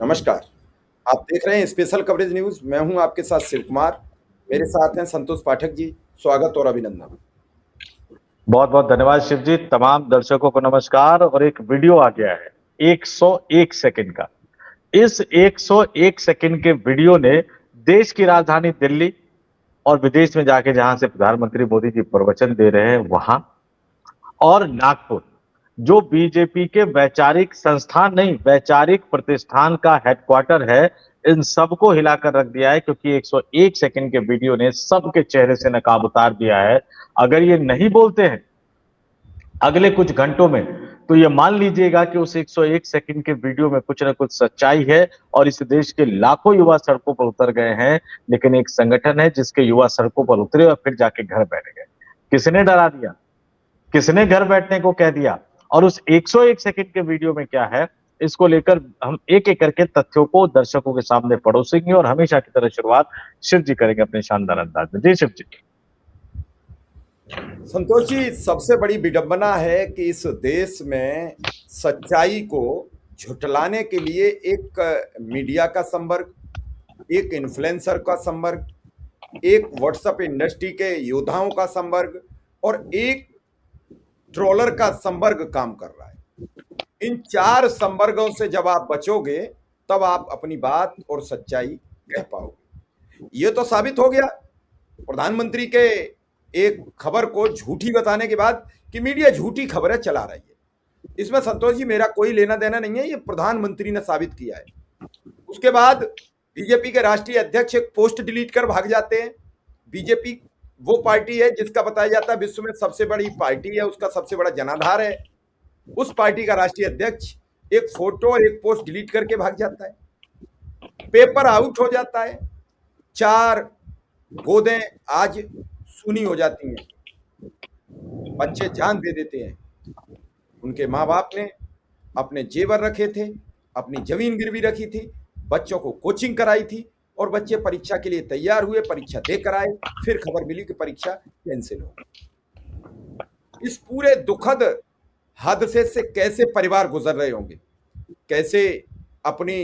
नमस्कार। आप देख रहे हैं स्पेशल कवरेज न्यूज़। मैं हूं आपके साथ शिव कुमार। मेरे साथ हैं संतोष पाठक जी। स्वागत और अभिनंदन। बहुत बहुत धन्यवाद शिव जी। तमाम दर्शकों को नमस्कार। और एक वीडियो आ गया है 101 सेकंड का। इस 101 सेकंड के वीडियो ने देश की राजधानी दिल्ली और विदेश में जाके जहां से प्रधानमंत्री मोदी जी प्रवचन दे रहे हैं वहां, और नागपुर जो बीजेपी के वैचारिक संस्थान नहीं वैचारिक प्रतिष्ठान का हेडक्वार्टर है, इन सबको हिलाकर रख दिया है। क्योंकि 101 सेकंड के वीडियो ने सबके चेहरे से नकाब उतार दिया है। अगर ये नहीं बोलते हैं अगले कुछ घंटों में, तो ये मान लीजिएगा कि उस 101 सेकंड के वीडियो में कुछ ना कुछ सच्चाई है। और इस देश के लाखों युवा सड़कों पर उतर गए हैं, लेकिन एक संगठन है जिसके युवा सड़कों पर उतरे और फिर जाके घर बैठ गए। किसने डरा दिया? किसने घर बैठने को कह दिया? और उस 101 सेकंड के वीडियो में क्या है, इसको लेकर हम एक एक करके तथ्यों को दर्शकों के सामने परोसेंगे। और हमेशा की तरह शुरुआत शिव जी करेंगे अपने शानदार अंदाज में। जी शिव जी। संतोष जी, सबसे बड़ी विडंबना है कि इस देश में सच्चाई को झुठलाने के लिए एक मीडिया का संवर्ग, एक इन्फ्लुएंसर का संवर्ग, एक व्हाट्सएप इंडस्ट्री के योद्धाओं का संवर्ग और एक ट्रोलर का संवर्ग काम कर रहा है। इन चार संवर्गों से जब आप बचोगे तब आप अपनी बात और सच्चाई कह पाओगे। ये तो साबित हो गया प्रधानमंत्री के एक खबर को झूठी बताने के बाद कि मीडिया झूठी खबरें चला रही है। इसमें संतोष जी मेरा कोई लेना देना नहीं है, ये प्रधानमंत्री ने साबित किया है। उसके बाद बीजेपी के राष्ट्रीय अध्यक्ष एक पोस्ट डिलीट कर भाग जाते हैं। बीजेपी वो पार्टी है जिसका बताया जाता है विश्व में सबसे बड़ी पार्टी है, उसका सबसे बड़ा जनाधार है। उस पार्टी का राष्ट्रीय अध्यक्ष एक फोटो और एक पोस्ट डिलीट करके भाग जाता है, पेपर आउट हो जाता है। चार गोदें आज सूनी हो जाती हैं, बच्चे जान दे देते हैं। उनके माँ बाप ने अपने जेवर रखे थे, अपनी जमीन गिरवी रखी थी, बच्चों को कोचिंग कराई थी और बच्चे परीक्षा के लिए तैयार हुए, परीक्षा देकर आए, फिर खबर मिली कि परीक्षा कैंसिल हो गई। इस पूरे दुखद हादसे से कैसे परिवार गुजर रहे होंगे, कैसे अपनी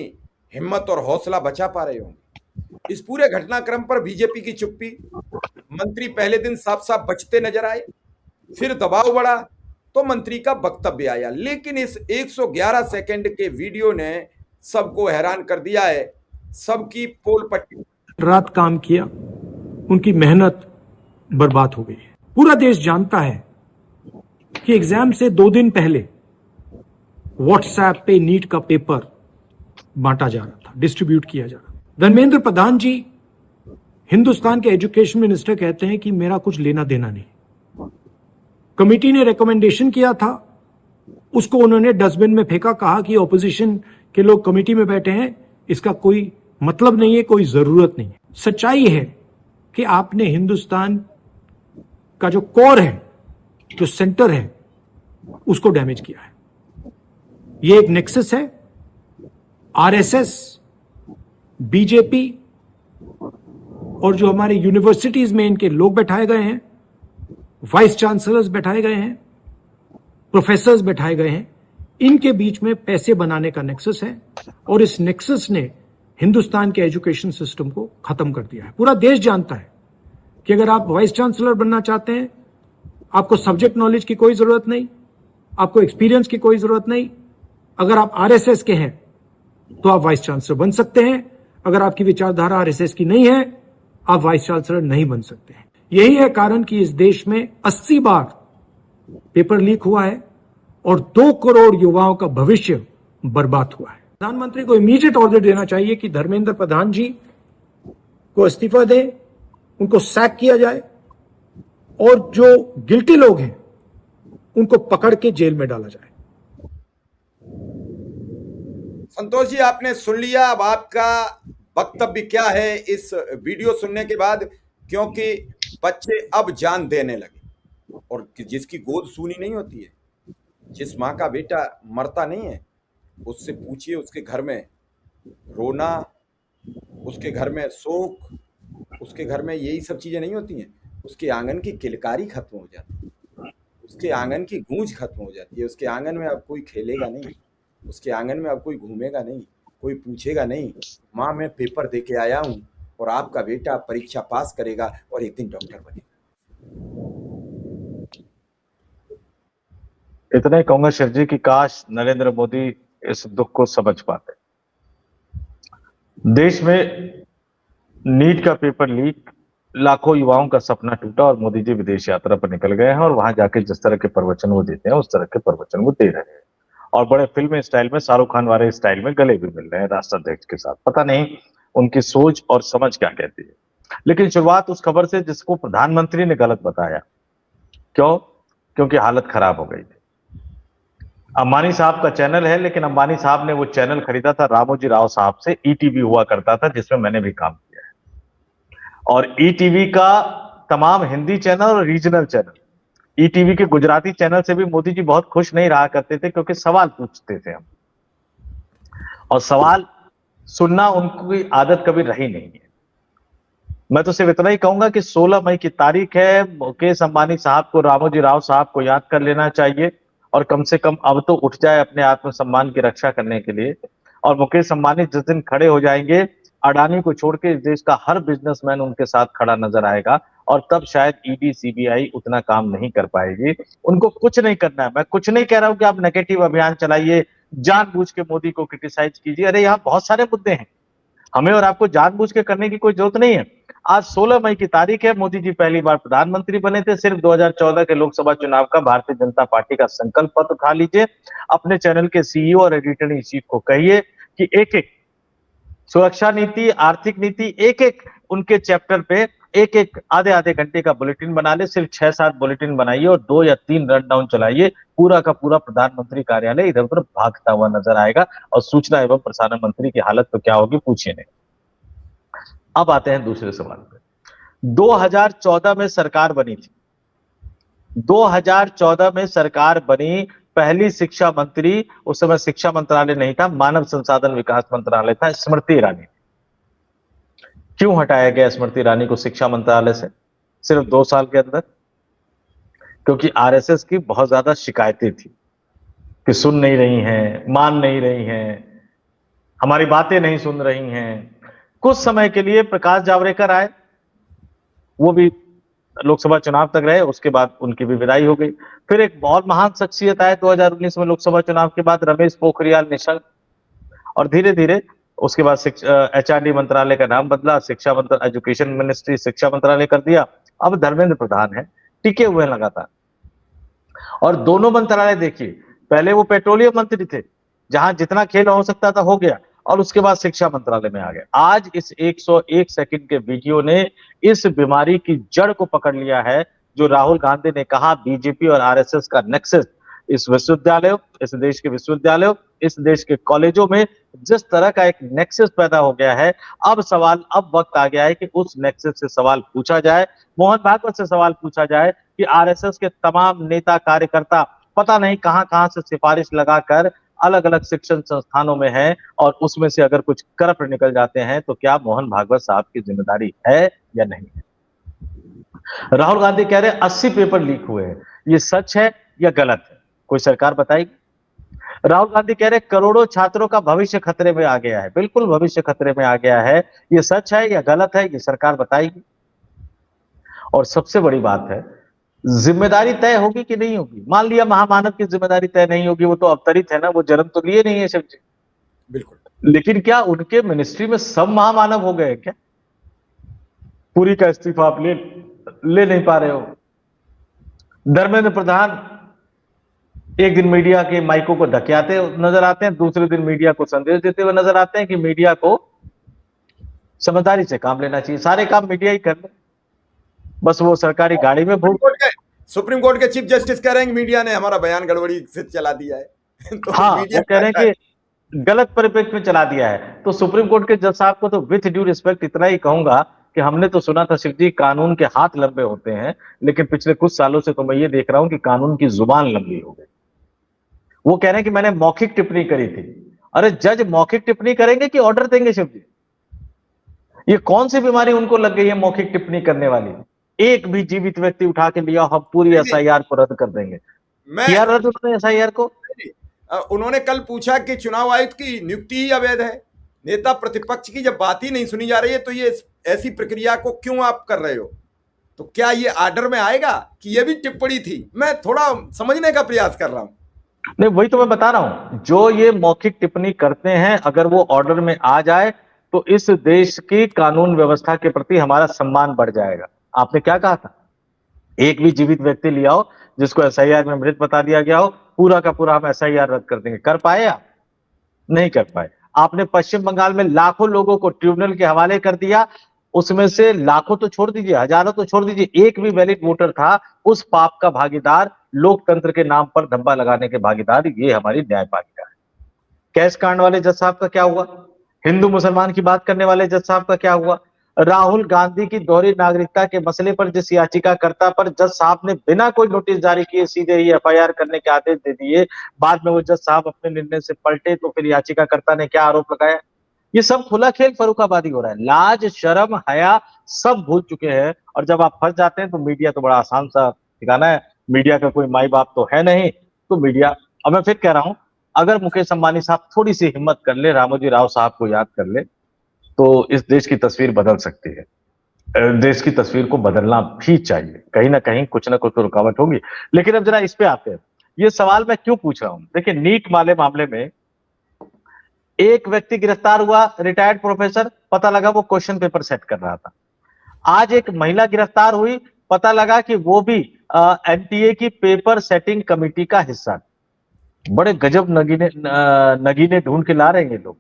हिम्मत और हौसला बचा पा रहे होंगे। इस पूरे घटनाक्रम पर बीजेपी की चुप्पी। मंत्री पहले दिन साफ साफ बचते नजर आए, फिर दबाव बढ़ा तो मंत्री का वक्तव्य आया। लेकिन इस 111 सेकंड के वीडियो ने सबको हैरान कर दिया है। सबकी पोल पट्टी रात काम किया, उनकी मेहनत बर्बाद हो गई है। पूरा देश जानता है कि एग्जाम से 2 दिन पहले व्हाट्सएप पे नीट का पेपर बांटा जा रहा था, डिस्ट्रीब्यूट किया जा रहा था। धर्मेंद्र प्रधान जी हिंदुस्तान के एजुकेशन मिनिस्टर कहते हैं कि मेरा कुछ लेना देना नहीं। कमेटी ने रिकमेंडेशन किया था, उसको उन्होंने डस्टबिन में फेंका, कहा कि ऑपोजिशन के लोग कमेटी में बैठे हैं, इसका कोई मतलब नहीं है, कोई जरूरत नहीं है। सच्चाई है कि आपने हिंदुस्तान का जो कोर है, जो सेंटर है, उसको डैमेज किया है। ये एक नेक्सस है। आरएसएस, बीजेपी और जो हमारे यूनिवर्सिटीज में इनके लोग बैठाए गए हैं, वाइस चांसलर्स बैठाए गए हैं, प्रोफेसर्स बैठाए गए हैं, इनके बीच में पैसे बनाने का नेक्सस है। और इस नेक्सस ने हिंदुस्तान के एजुकेशन सिस्टम को खत्म कर दिया है। पूरा देश जानता है कि अगर आप वाइस चांसलर बनना चाहते हैं, आपको सब्जेक्ट नॉलेज की कोई जरूरत नहीं, आपको एक्सपीरियंस की कोई जरूरत नहीं। अगर आप आरएसएस के हैं तो आप वाइस चांसलर बन सकते हैं। अगर आपकी विचारधारा आरएसएस की नहीं है, आप वाइस चांसलर नहीं बन सकते हैं। यही है कारण कि इस देश में 80 बार पेपर लीक हुआ है और 2 करोड़ युवाओं का भविष्य बर्बाद हुआ है। प्रधानमंत्री को इमीडिएट ऑर्डर देना चाहिए कि धर्मेंद्र प्रधान जी को इस्तीफा दें, उनको सैक किया जाए और जो गिल्टी लोग हैं उनको पकड़ के जेल में डाला जाए। संतोष जी, आपने सुन लिया। अब आपका वक्तव्य क्या है इस वीडियो सुनने के बाद? क्योंकि बच्चे अब जान देने लगे और जिसकी गोद सूनी नहीं होती है, जिस माँ का बेटा मरता नहीं है, उससे पूछिए उसके घर में रोना, उसके घर में शोक, उसके घर में यही सब चीजें नहीं होती हैं। उसके आंगन की किलकारी खत्म हो जाती है, उसके आंगन की गूंज खत्म हो जाती है। उसके आंगन में अब कोई खेलेगा नहीं, उसके आंगन में अब कोई घूमेगा नहीं, कोई पूछेगा नहीं, माँ मैं पेपर दे के आया हूँ और आपका बेटा परीक्षा पास करेगा और एक दिन डॉक्टर बनेगा। इतना ही कहूंगा शिव जी कि काश नरेंद्र मोदी इस दुख को समझ पाते। देश में नीट का पेपर लीक, लाखों युवाओं का सपना टूटा और मोदी जी विदेश यात्रा पर निकल गए हैं और वहां जाके जिस तरह के प्रवचन वो देते हैं उस तरह के प्रवचन वो दे रहे हैं और बड़े फिल्मी स्टाइल में, शाहरुख खान वाले स्टाइल में गले भी मिल रहे हैं राष्ट्राध्यक्ष के साथ। पता नहीं उनकी सोच और समझ क्या कहती है। लेकिन शुरुआत उस खबर से जिसको प्रधानमंत्री ने गलत बताया। क्यों? क्योंकि हालत खराब हो गई थी। अंबानी साहब का चैनल है, लेकिन अंबानी साहब ने वो चैनल खरीदा था रामोजी राव साहब से। ईटीवी हुआ करता था जिसमें मैंने भी काम किया है, और ईटीवी का तमाम हिंदी चैनल और रीजनल चैनल, ईटीवी के गुजराती चैनल से भी मोदी जी बहुत खुश नहीं रहा करते थे, क्योंकि सवाल पूछते थे हम, और सवाल सुनना उनकी आदत कभी रही नहीं है। मैं तो सिर्फ इतना ही कहूंगा कि 16 मई की तारीख है, मुकेश अंबानी साहब को, रामोजी राव साहब को याद कर लेना चाहिए और कम से कम अब तो उठ जाए अपने आत्मसम्मान की रक्षा करने के लिए। और मुकेश अंबानी जिस दिन खड़े हो जाएंगे, अडानी को छोड़ के इस देश का हर बिजनेसमैन उनके साथ खड़ा नजर आएगा, और तब शायद ईडी सीबीआई उतना काम नहीं कर पाएगी। उनको कुछ नहीं करना है। मैं कुछ नहीं कह रहा हूं कि आप नेगेटिव अभियान चलाइए, जानबूझ के मोदी को क्रिटिसाइज कीजिए। अरे यहाँ बहुत सारे मुद्दे हैं, हमें और आपको जानबूझ के करने की कोई जरूरत नहीं है। आज 16 मई की तारीख है, मोदी जी पहली बार प्रधानमंत्री बने थे। सिर्फ 2014 के लोकसभा चुनाव का भारतीय जनता पार्टी का संकल्प पत्र उठा लीजिए, अपने चैनल के सीईओ और एडिटर इन चीफ को कहिए कि एक एक सुरक्षा नीति, आर्थिक नीति, एक एक उनके चैप्टर पे एक एक आधे आधे घंटे का बुलेटिन बना ले। सिर्फ 6-7 बुलेटिन बनाइए और 2 या 3 रन डाउन चलाइए। पूरा का पूरा प्रधानमंत्री कार्यालय इधर उधर भागता हुआ नजर आएगा, और सूचना एवं प्रसारण मंत्री की हालत तो क्या होगी पूछिए नहीं। अब आते हैं दूसरे सवाल पे। 2014 में सरकार बनी थी, 2014 में सरकार बनी, पहली शिक्षा मंत्री, उस समय शिक्षा मंत्रालय नहीं था, मानव संसाधन विकास मंत्रालय था, स्मृति ईरानी। क्यों हटाया गया स्मृति ईरानी को शिक्षा मंत्रालय से सिर्फ 2 साल के अंदर? क्योंकि आरएसएस की बहुत ज्यादा शिकायतें थी कि सुन नहीं रही हैं, मान नहीं रही हैं, हमारी बातें नहीं सुन रही हैं। कुछ समय के लिए प्रकाश जावड़ेकर आए, वो भी लोकसभा चुनाव तक रहे, उसके बाद उनकी भी विदाई हो गई। फिर एक बहुत महान शख्सियत आए 2019 में लोकसभा चुनाव के बाद, रमेश पोखरियाल निशंक, और धीरे धीरे उसके बाद एचआरडी मंत्रालय का नाम बदला, शिक्षा मंत्रालय, एजुकेशन मिनिस्ट्री शिक्षा मंत्रालय कर दिया। अब धर्मेंद्र प्रधान है, टिके हुए हैं लगातार। और दोनों मंत्रालय देखिए, पहले वो पेट्रोलियम मंत्री थे, जहां जितना खेल हो सकता था हो गया, और उसके बाद शिक्षा मंत्रालय में आ गए। आज इस 101 सेकंड के वीडियो ने इस बीमारी की जड़ को पकड़ लिया है, जो राहुल गांधी ने कहा बीजेपी और आरएसएस का नेक्सस। इस विश्वविद्यालयों, इस देश के विश्वविद्यालयों, इस देश के कॉलेजों में जिस तरह का एक नेक्सस पैदा हो गया है, अब वक्त आ गया है कि उस नेक्सस से सवाल पूछा जाए, मोहन भागवत से सवाल पूछा जाए कि आरएसएस के तमाम नेता कार्यकर्ता पता नहीं कहां कहां से सिफारिश लगाकर अलग अलग शिक्षण संस्थानों में है, और उसमें से अगर कुछ करप्ट निकल जाते हैं तो क्या मोहन भागवत साहब की जिम्मेदारी है या नहीं है? राहुल गांधी कह रहे हैं 80 पेपर लीक हुए हैं, ये सच है या गलत है? कोई सरकार बताएगी? राहुल गांधी कह रहे करोड़ों छात्रों का भविष्य खतरे में आ गया है। बिल्कुल भविष्य खतरे में आ गया है, ये सच है या गलत है, ये सरकार बताएगी। और सबसे बड़ी बात है, जिम्मेदारी तय होगी कि नहीं होगी? मान लिया महामानव की जिम्मेदारी तय नहीं होगी, वो तो अवतरित है ना, वो जन्म तो लिए नहीं है शिव जी। बिल्कुल। लेकिन क्या उनके मिनिस्ट्री में सब महामानव हो गए क्या? पुरी का इस्तीफा आप ले नहीं पा रहे हो। धर्मेंद्र प्रधान एक दिन मीडिया के माइकों को धकियाते नजर आते हैं, दूसरे दिन मीडिया को संदेश देते हुए नजर आते हैं कि मीडिया को समझदारी से काम लेना चाहिए, सारे काम मीडिया ही कर ले, बस वो सरकारी गाड़ी में सुप्रीम कोर्ट के चीफ जस्टिस कह रहे हैं कि मीडिया ने हमारा बयान गड़बड़ी से चला दिया है। तो हाँ, वो कह रहे हैं कि गलत परिप्रेक्ष्य में चला दिया है। तो सुप्रीम कोर्ट के जज साहब को तो विथ ड्यू रिस्पेक्ट इतना ही कहूंगा कि हमने तो सुना था शिव जी कानून के हाथ लंबे होते हैं, लेकिन पिछले कुछ सालों से तो मैं ये देख रहा हूं कि कानून की जुबान लंबी हो गई। वो कह रहे हैं कि मैंने मौखिक टिप्पणी करी थी। अरे जज मौखिक टिप्पणी करेंगे कि ऑर्डर देंगे शिव जी? ये कौन सी बीमारी उनको लग गई है मौखिक टिप्पणी करने वाली? एक भी जीवित व्यक्ति उठा के लिया, हम पूरी एसआईआर को रद्द कर देंगे। किया रद्द उन्होंने एसआईआर को? उन्होंने कल पूछा कि चुनाव आयुक्त की नियुक्ति ही अवैध है, नेता प्रतिपक्ष की जब बात ही नहीं सुनी जा रही है तो ये ऐसी प्रक्रिया को क्यों आप कर रहे हो? तो क्या ये आर्डर में आएगा कि ये भी टिप्पणी थी? मैं थोड़ा समझने का प्रयास कर रहा हूं। नहीं, वही तो मैं बता रहा हूं, जो ये मौखिक टिप्पणी करते हैं अगर वो ऑर्डर में आ जाए तो इस देश की कानून व्यवस्था के प्रति हमारा सम्मान बढ़ जाएगा। आपने क्या कहा था? एक भी जीवित व्यक्ति लिया हो जिसको एसआईआर में मृत बता दिया गया हो, पूरा का पूरा हम एसआईआर रद्द कर देंगे। कर पाए आप? नहीं कर पाए। आपने पश्चिम बंगाल में लाखों लोगों को ट्रिब्यूनल के हवाले कर दिया, उसमें से लाखों तो छोड़ दीजिए, हजारों तो छोड़ दीजिए, एक भी वैलिड वोटर था उस पाप का भागीदार, लोकतंत्र के नाम पर धब्बा लगाने के भागीदार, ये हमारी न्यायपालिका है। कैश कांड वाले जज साहब का क्या हुआ? हिंदू मुसलमान की बात करने वाले जज साहब का क्या हुआ? राहुल गांधी की दोहरी नागरिकता के मसले पर जिस याचिकाकर्ता पर जज साहब ने बिना कोई नोटिस जारी किए सीधे ही एफआईआर करने के आदेश दे दिए, बाद में वो जज साहब अपने निर्णय से पलटे तो फिर याचिकाकर्ता ने क्या आरोप लगाया? ये सब खुला खेल फर्रुखाबादी हो रहा है। लाज शर्म हया सब भूल चुके हैं, और जब आप फंस जाते हैं तो मीडिया तो बड़ा आसान सा ठिकाना है। मीडिया का कोई माई बाप तो है नहीं, तो मीडिया, अब मैं फिर कह रहा हूं, अगर मुकेश अंबानी साहब थोड़ी सी हिम्मत कर ले, रामोजी राव साहब को याद कर ले, तो इस देश की तस्वीर बदल सकती है। देश की तस्वीर को बदलना भी चाहिए, कहीं ना कहीं कुछ ना कुछ तो रुकावट होगी। लेकिन अब जरा इस पे आते हैं, ये सवाल मैं क्यों पूछ रहा हूं? देखिए, नीट वाले मामले में एक व्यक्ति गिरफ्तार हुआ, रिटायर्ड प्रोफेसर, पता लगा वो क्वेश्चन पेपर सेट कर रहा था। आज एक महिला गिरफ्तार हुई, पता लगा कि वो भी एनटीए की पेपर सेटिंग कमेटी का हिस्सा। बड़े गजब नगीने नगीने ढूंढ के ला रहे हैं ये लोग।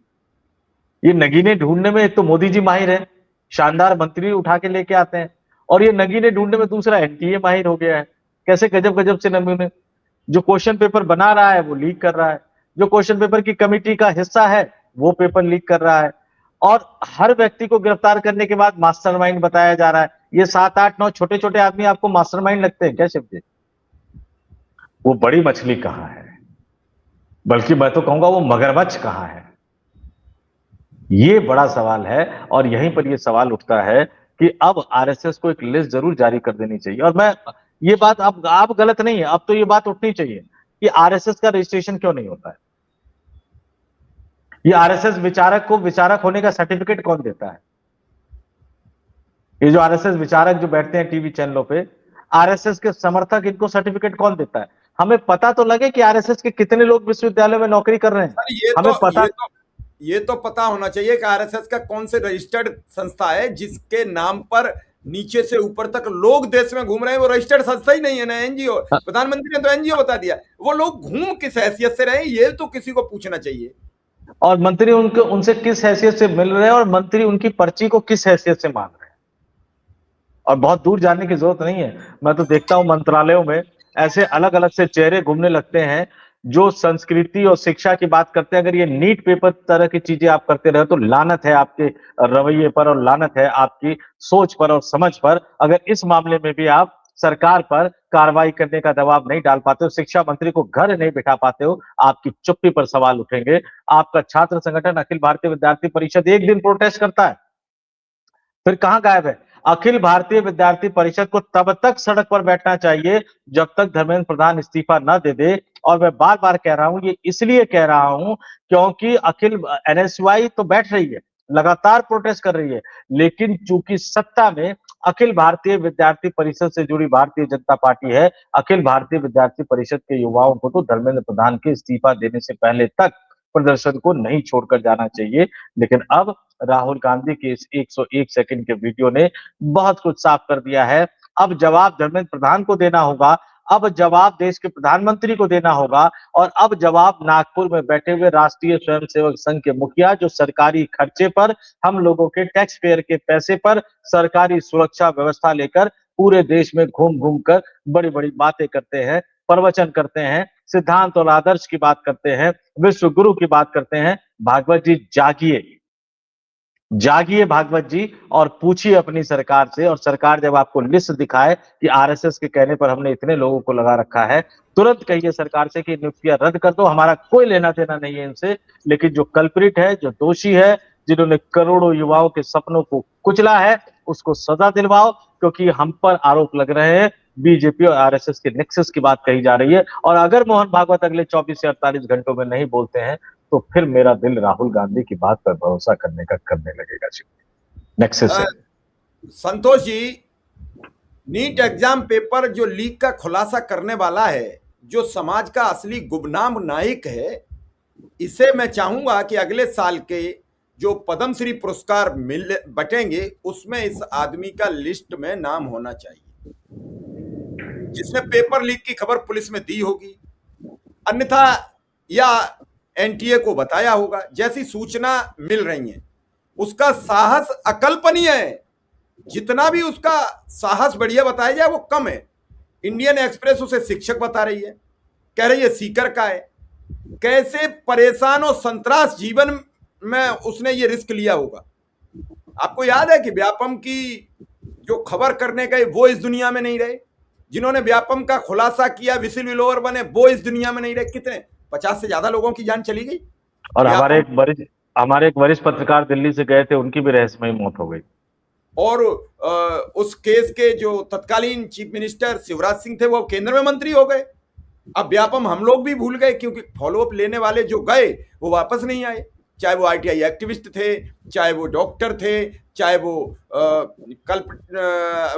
ये नगीने ढूंढने में एक तो मोदी जी माहिर है, शानदार मंत्री उठा के लेके आते हैं, और ये नगीने ढूंढने में दूसरा एनटीए माहिर हो गया है। कैसे गजब गजब से नमूने। जो क्वेश्चन पेपर बना रहा है वो लीक कर रहा है, जो क्वेश्चन पेपर की कमेटी का हिस्सा है वो पेपर लीक कर रहा है, और हर व्यक्ति को गिरफ्तार करने के बाद मास्टरमाइंड बताया जा रहा है। ये 7 8 9 छोटे छोटे आदमी आपको मास्टरमाइंड लगते हैं क्या शिव जी? वो बड़ी मछली कहाँ है? बल्कि मैं तो कहूंगा वो मगरमच्छ कहाँ है? ये बड़ा सवाल है, और यहीं पर ये सवाल उठता है कि अब आरएसएस को एक लिस्ट जरूर जारी कर देनी चाहिए। और मैं ये बात, अब आप गलत नहीं है, अब तो ये बात उठनी चाहिए कि आरएसएस का रजिस्ट्रेशन क्यों नहीं होता है? ये आरएसएस विचारक को विचारक होने का सर्टिफिकेट कौन देता है? ये जो आरएसएस विचारक जो बैठते हैं टीवी चैनलों पे, आरएसएस के समर्थक, इनको सर्टिफिकेट कौन देता है? हमें पता तो लगे कि आरएसएस के कितने लोग विश्वविद्यालय में नौकरी कर रहे हैं। हमें पता, ये तो पता होना चाहिए कि आरएसएस का कौन से रजिस्टर्ड संस्था है जिसके नाम पर नीचे से ऊपर तक लोग देश में घूम रहे हैं। वो रजिस्टर्ड संस्था ही नहीं है ना, एनजीओ। प्रधानमंत्री ने तो एनजीओ बता दिया। वो लोग घूम किस हैसियत से रहे, ये तो किसी को पूछना चाहिए। और मंत्री उनसे किस हैसियत से मिल रहे हैं, और मंत्री उनकी पर्ची को किस हैसियत से मान रहे हैं। और बहुत दूर जाने की जरूरत नहीं है, मैं तो देखता हूं मंत्रालयों में ऐसे अलग अलग से चेहरे घूमने लगते हैं जो संस्कृति और शिक्षा की बात करते हैं। अगर ये नीट पेपर तरह की चीजें आप करते रहे तो लानत है आपके रवैये पर, और लानत है आपकी सोच पर और समझ पर। अगर इस मामले में भी आप सरकार पर कार्रवाई करने का दबाव नहीं डाल पाते हो, शिक्षा मंत्री को घर नहीं बिठा पाते हो, आपकी चुप्पी पर सवाल उठेंगे। आपका छात्र संगठन अखिल भारतीय विद्यार्थी परिषद एक दिन प्रोटेस्ट करता है, फिर कहां गायब है? अखिल भारतीय विद्यार्थी परिषद को तब तक सड़क पर बैठना चाहिए जब तक धर्मेंद्र प्रधान इस्तीफा न दे दे। और मैं बार बार कह रहा हूं, ये इसलिए कह रहा हूं क्योंकि अखिल एनएसयूआई तो बैठ रही है, लगातार प्रोटेस्ट कर रही है, लेकिन चूंकि सत्ता में अखिल भारतीय विद्यार्थी परिषद से जुड़ी भारतीय जनता पार्टी है, अखिल भारतीय विद्यार्थी परिषद के युवाओं को तो धर्मेंद्र प्रधान के इस्तीफा देने से पहले तक प्रदर्शन को नहीं छोड़कर जाना चाहिए। लेकिन अब राहुल गांधी के इस 101 सेकंड के वीडियो ने बहुत कुछ साफ कर दिया है। अब जवाब धर्मेंद्र प्रधान को देना होगा, अब जवाब देश के प्रधानमंत्री को देना होगा, और अब जवाब नागपुर में बैठे हुए राष्ट्रीय स्वयंसेवक संघ के मुखिया, जो सरकारी खर्चे पर, हम लोगों के टैक्स पेयर के पैसे पर सरकारी सुरक्षा व्यवस्था लेकर पूरे देश में घूम घूम कर बड़ी बड़ी बातें करते हैं, प्रवचन करते हैं, सिद्धांत और आदर्श की बात करते हैं, विश्व गुरु की बात करते हैं। भागवत जी जागिए, जागिए भागवत जी, और पूछिए अपनी सरकार से। और सरकार जब आपको लिस्ट दिखाए कि आरएसएस के कहने पर हमने इतने लोगों को लगा रखा है, तुरंत कहिए सरकार से कि नियुक्तियां रद्द कर दो, हमारा कोई लेना देना नहीं है इनसे। लेकिन जो कल्प्रिट है, जो दोषी है, जिन्होंने करोड़ों युवाओं के सपनों को कुचला है, उसको सजा दिलवाओ, क्योंकि हम पर आरोप लग रहे हैं बीजेपी और आरएसएस के नेक्सस की बात कही जा रही है। और अगर मोहन भागवत अगले 24 से 48 घंटों में नहीं बोलते हैं तो फिर मेरा दिल राहुल गांधी की बात पर भरोसा करने लगेगा। नेक्स्ट अ, Santosh ji, NEET exam paper जो लीक का खुलासा करने वाला है, जो समाज का असली गुमनाम नायक है, इसे मैं चाहूंगा कि अगले साल के जो पद्मश्री पुरस्कार मिल बटेंगे उसमें इस आदमी का लिस्ट में नाम होना चाहिए, जिसने पेपर लीक की खबर पुलिस में दी होगी, अन्यथा या एनटीए को बताया होगा। जैसी सूचना मिल रही है, उसका साहस अकल्पनीय है। जितना भी उसका साहस बढ़िया बताया जाए वो कम है। इंडियन एक्सप्रेस उसे शिक्षक बता रही है, कह रही है सीकर का है। कैसे परेशान और संतरास जीवन में उसने ये रिस्क लिया होगा। आपको याद है कि व्यापम की जो खबर करने गए वो इस दुनिया में नहीं रहे, जिन्होंने व्यापम का खुलासा किया, विसिल ब्लोअर बने, वो इस दुनिया में नहीं रहे। कितने 50 से ज्यादा लोगों की जान चली गई। और व्यापम हमारे एक वरिष्ठ पत्रकार दिल्ली से गए थे, उनकी भी रहस्यमयी मौत हो गई। और उस केस के जो तत्कालीन चीफ मिनिस्टर शिवराज सिंह थे वो केंद्र में मंत्री हो गए। अब व्यापम हम लोग भी भूल गए, क्योंकि फॉलोअप लेने वाले जो गए वो वापस नहीं आए। चाहे वो आईटीआई एक्टिविस्ट थे, चाहे वो डॉक्टर थे, चाहे वो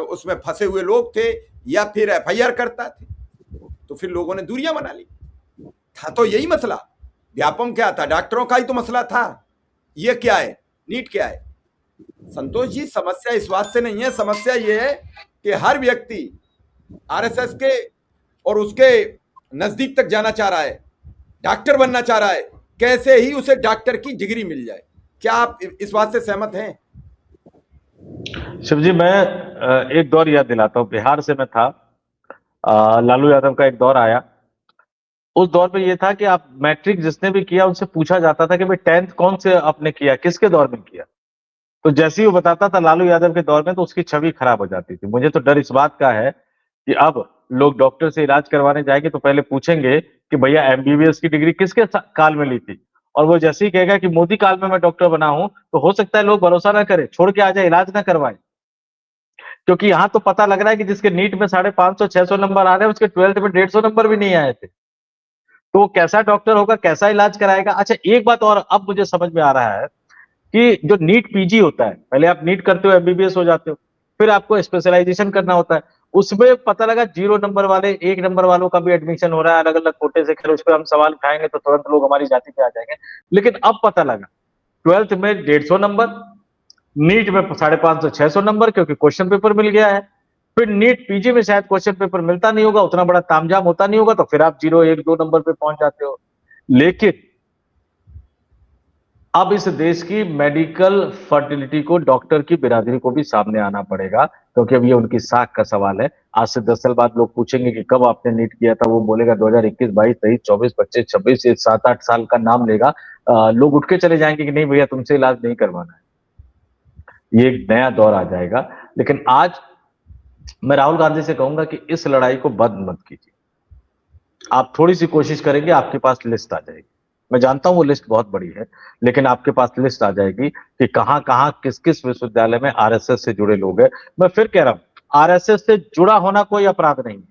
उसमें फंसे हुए लोग थे, या फिर एफआईआर करता थे। तो फिर लोगों ने दूरियां बना ली। था तो यही मसला। व्यापम क्या था? डॉक्टरों का ही तो मसला था। ये क्या है? नीट क्या है? संतोष जी, समस्या इस बात से नहीं है। समस्या ये है कि हर व्यक्ति आरएसएस के और उसके नजदीक तक जाना चाह रहा है, डॉक्टर बनना चाह रहा है, कैसे ही उसे डॉक्टर की डिग्री मिल जाए। क्या आप इस बात से सहमत हैं? शिव जी, मैं एक दौर याद दिलाता हूँ। बिहार से मैं था, लालू यादव का एक दौर आया। उस दौर में ये था कि आप मैट्रिक जिसने भी किया उनसे पूछा जाता था कि भाई 10th कौन से आपने किया, किसके दौर में किया। तो जैसे ही वो बताता था लालू यादव के दौर में, तो उसकी छवि खराब हो जाती थी। मुझे तो डर इस बात का है कि अब लोग डॉक्टर से इलाज करवाने जाएंगे तो पहले पूछेंगे कि भैया एमबीबीएस की डिग्री किसके काल में ली थी। और वो जैसे ही कहेगा कि मोदी काल में मैं डॉक्टर बना हूं, तो हो सकता है लोग भरोसा ना करें, छोड़ के आ जाए, इलाज ना करवाए। क्योंकि यहाँ तो पता लग रहा है कि जिसके नीट में 550-600 नंबर आ रहे हैं, उसके 12th में 150 नंबर भी नहीं आए थे। तो वो कैसा डॉक्टर होगा, कैसा इलाज कराएगा। अच्छा, एक बात और अब मुझे समझ में आ रहा है कि जो नीट पीजी होता है, पहले आप नीट करते हो, एमबीबीएस हो जाते हो, फिर आपको स्पेशलाइजेशन करना होता है। उसमें पता लगा 0 नंबर वाले, 1 नंबर वालों का भी एडमिशन हो रहा है अलग अलग कोटे से। खैर उस पर हम सवाल उठाएंगे तो तुरंत लोग हमारी जाति पे आ जाएंगे। लेकिन अब पता लगा 12th में 150 नंबर, नीट में 550-600 नंबर, क्योंकि क्वेश्चन पेपर मिल गया है। फिर नीट पीजी में शायद क्वेश्चन पेपर मिलता नहीं होगा, उतना बड़ा तामझाम होता नहीं होगा, तो फिर आप 0, 1, 2 नंबर पे पहुंच जाते हो। लेकिन अब इस देश की मेडिकल फर्टिलिटी को, डॉक्टर की बिरादरी को भी सामने आना पड़ेगा, क्योंकि अब ये उनकी साख का सवाल है। आज से 10 साल बाद लोग पूछेंगे कि कब आपने नीट किया था, वो बोलेगा 2021, 22, 23, 24, 25, 26, ये 7-8 साल का नाम लेगा। लोग उठ के चले जाएंगे कि नहीं भैया तुमसे इलाज नहीं करवाना है। ये एक नया दौर आ जाएगा। लेकिन आज मैं राहुल गांधी से कहूंगा कि इस लड़ाई को बंद मत कीजिए। आप थोड़ी सी कोशिश करेंगे, आपके पास लिस्ट आ जाएगी। मैं जानता हूं वो लिस्ट बहुत बड़ी है, लेकिन आपके पास लिस्ट आ जाएगी कि कहां कहां किस किस विश्वविद्यालय में आरएसएस से जुड़े लोग हैं। मैं फिर कह रहा हूं, आरएसएस से जुड़ा होना कोई अपराध नहीं है,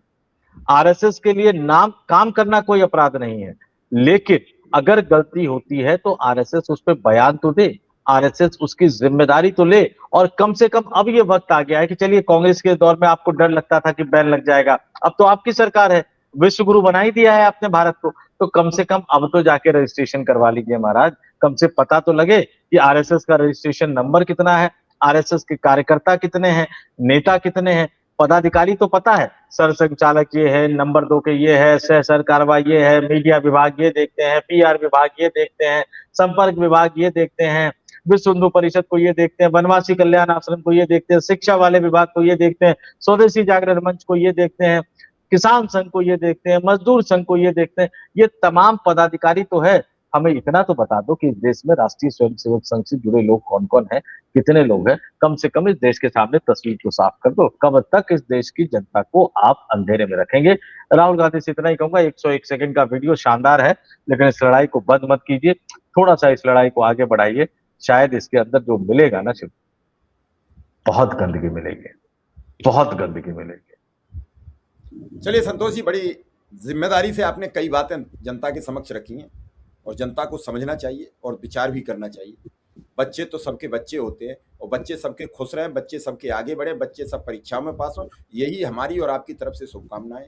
आरएसएस के लिए नाम काम करना कोई अपराध नहीं है। लेकिन अगर गलती होती है तो आरएसएस उस पर बयान तो दे, आरएसएस उसकी जिम्मेदारी तो ले। और कम से कम अब ये वक्त आ गया है कि चलिए, कांग्रेस के दौर में आपको डर लगता था कि बैन लग जाएगा, अब तो आपकी सरकार है, विश्व गुरु बना ही दिया है आपने भारत को, तो कम से कम अब तो जाके रजिस्ट्रेशन करवा लीजिए महाराज। कम से पता तो लगे कि आरएसएस का रजिस्ट्रेशन नंबर कितना है, आरएसएस के कार्यकर्ता कितने हैं, नेता कितने हैं। पदाधिकारी तो पता है, सर संचालक ये है, नंबर 2 के ये है, सह सर कार्रवाई ये है, मीडिया विभाग ये देखते हैं, पीआर विभाग ये देखते हैं, संपर्क विभाग ये देखते हैं, विश्व हिंदू परिषद को ये देखते हैं, वनवासी कल्याण आश्रम को ये देखते हैं, शिक्षा वाले विभाग को ये देखते हैं, स्वदेशी जागरण मंच को ये देखते हैं, किसान संघ को ये देखते हैं, मजदूर संघ को ये देखते हैं। ये तमाम पदाधिकारी तो है। हमें इतना तो बता दो कि इस देश में राष्ट्रीय स्वयंसेवक संघ से जुड़े लोग कौन कौन हैं, कितने लोग हैं। कम से कम इस देश के सामने तस्वीर को साफ कर दो। कब तक इस देश की जनता को आप अंधेरे में रखेंगे? राहुल गांधी से इतना ही कहूंगा, 101 सेकंड का वीडियो शानदार है, लेकिन इस लड़ाई को बंद मत कीजिए, थोड़ा सा इस लड़ाई को आगे बढ़ाइए। शायद इसके अंदर जो मिलेगा ना, सिर्फ बहुत गंदगी मिलेगी, बहुत गंदगी मिलेगी। चलिए संतोष जी, बड़ी जिम्मेदारी से आपने कई बातें जनता के समक्ष रखी हैं। और जनता को समझना चाहिए और विचार भी करना चाहिए। बच्चे तो सबके बच्चे होते हैं और बच्चे सबके खुश रहें, बच्चे सबके आगे बढ़े, बच्चे सब परीक्षाओं में पास हो, यही हमारी और आपकी तरफ से शुभकामनाएं।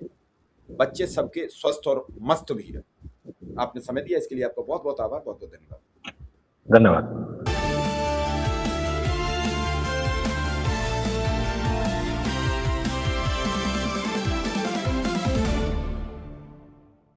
बच्चे सबके स्वस्थ और मस्त भी रहें। आपने समय दिया इसके लिए आपका बहुत बहुत आभार, बहुत बहुत धन्यवाद। धन्यवाद।